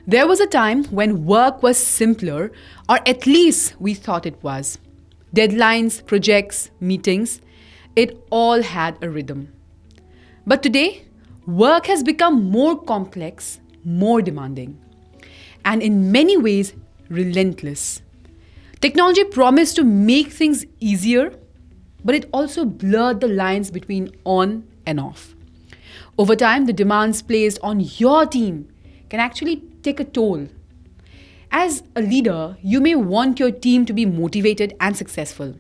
There was a time when work was simpler, or at least we thought it was. Deadlines, projects, meetings, it all had a rhythm. But today, work has become more complex, more demanding, and in many ways, relentless. Technology promised to make things easier, but it also blurred the lines between on and off. Over time, the demands placed on your team can actually take a toll. As a leader, you may want your team to be motivated and successful.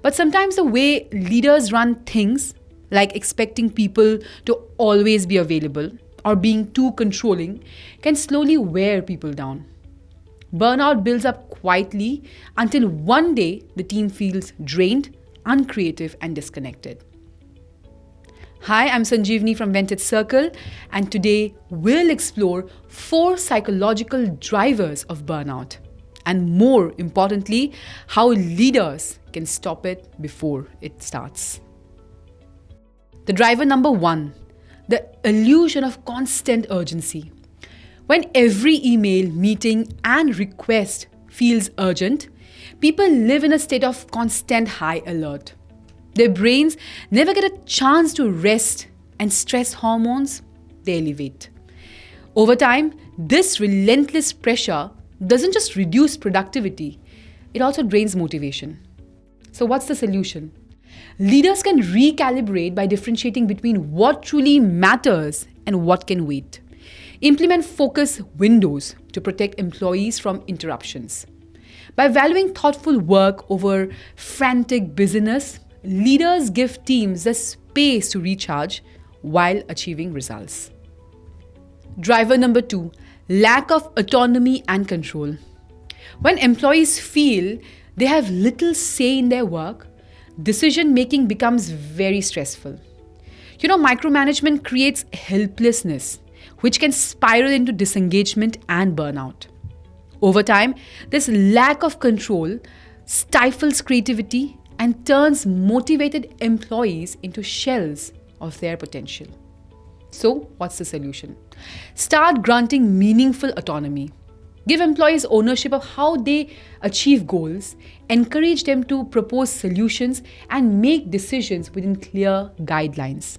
But sometimes the way leaders run things, like expecting people to always be available or being too controlling, can slowly wear people down. Burnout builds up quietly until one day the team feels drained, uncreative, and disconnected. Hi, I'm Sanjeevani from Vantage Circle, and today we'll explore 4 psychological drivers of burnout, and more importantly, how leaders can stop it before it starts. The driver number 1, the illusion of constant urgency. When every email, meeting, and request feels urgent, people live in a state of constant high alert. Their brains never get a chance to rest, and stress hormones, they elevate. Over time, this relentless pressure doesn't just reduce productivity, it also drains motivation. So what's the solution? Leaders can recalibrate by differentiating between what truly matters and what can wait. Implement focus windows to protect employees from interruptions. By valuing thoughtful work over frantic busyness, leaders give teams the space to recharge while achieving results. Driver number 2, lack of autonomy and control. When employees feel they have little say in their work, decision making becomes very stressful. Micromanagement creates helplessness, which can spiral into disengagement and burnout. Over time, this lack of control stifles creativity and turns motivated employees into shells of their potential. So, what's the solution? Start granting meaningful autonomy. Give employees ownership of how they achieve goals, encourage them to propose solutions, and make decisions within clear guidelines.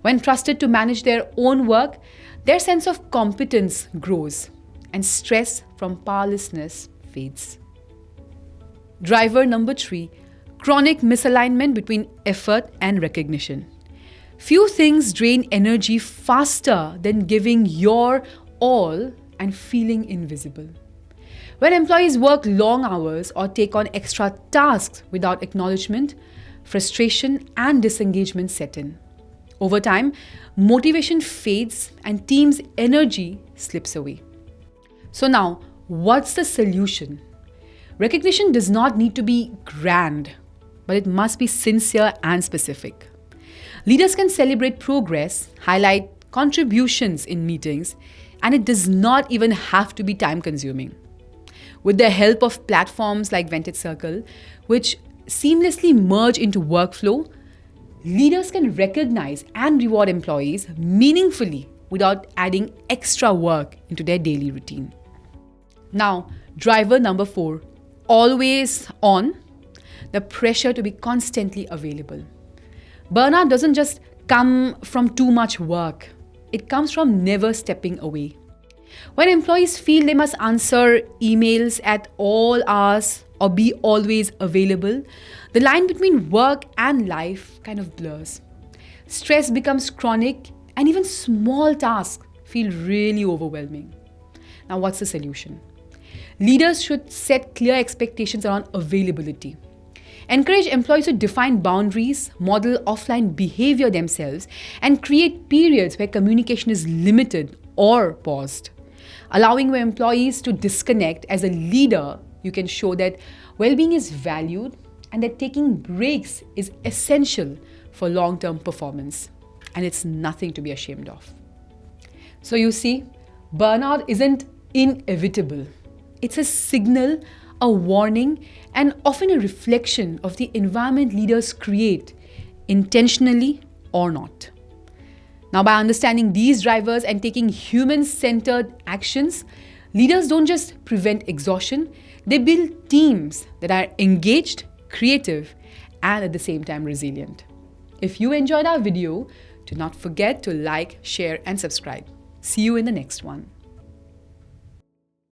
When trusted to manage their own work, their sense of competence grows, and stress from powerlessness fades. Driver number 3, chronic misalignment between effort and recognition. Few things drain energy faster than giving your all and feeling invisible. When employees work long hours or take on extra tasks without acknowledgement, frustration and disengagement set in. Over time, motivation fades and team's energy slips away. So now, what's the solution? Recognition does not need to be grand, but it must be sincere and specific. Leaders can celebrate progress, highlight contributions in meetings, and it does not even have to be time-consuming. With the help of platforms like Vantage Circle, which seamlessly merge into workflow, leaders can recognize and reward employees meaningfully without adding extra work into their daily routine. Now, driver number 4, always on, the pressure to be constantly available. Burnout doesn't just come from too much work. It comes from never stepping away. When employees feel they must answer emails at all hours or be always available, the line between work and life kind of blurs. Stress becomes chronic, and even small tasks feel really overwhelming. Now, what's the solution? Leaders should set clear expectations around availability. Encourage employees to define boundaries, model offline behavior themselves, and create periods where communication is limited or paused. Allowing employees to disconnect, as a leader, you can show that well-being is valued and that taking breaks is essential for long-term performance. And it's nothing to be ashamed of. So you see, burnout isn't inevitable. It's a signal, a warning, and often a reflection of the environment leaders create, intentionally or not. Now, by understanding these drivers and taking human-centered actions, Leaders don't just prevent exhaustion, they build teams that are engaged, creative, and at the same time resilient. If you enjoyed our video, do not forget to like, share, and subscribe. See you in the next one.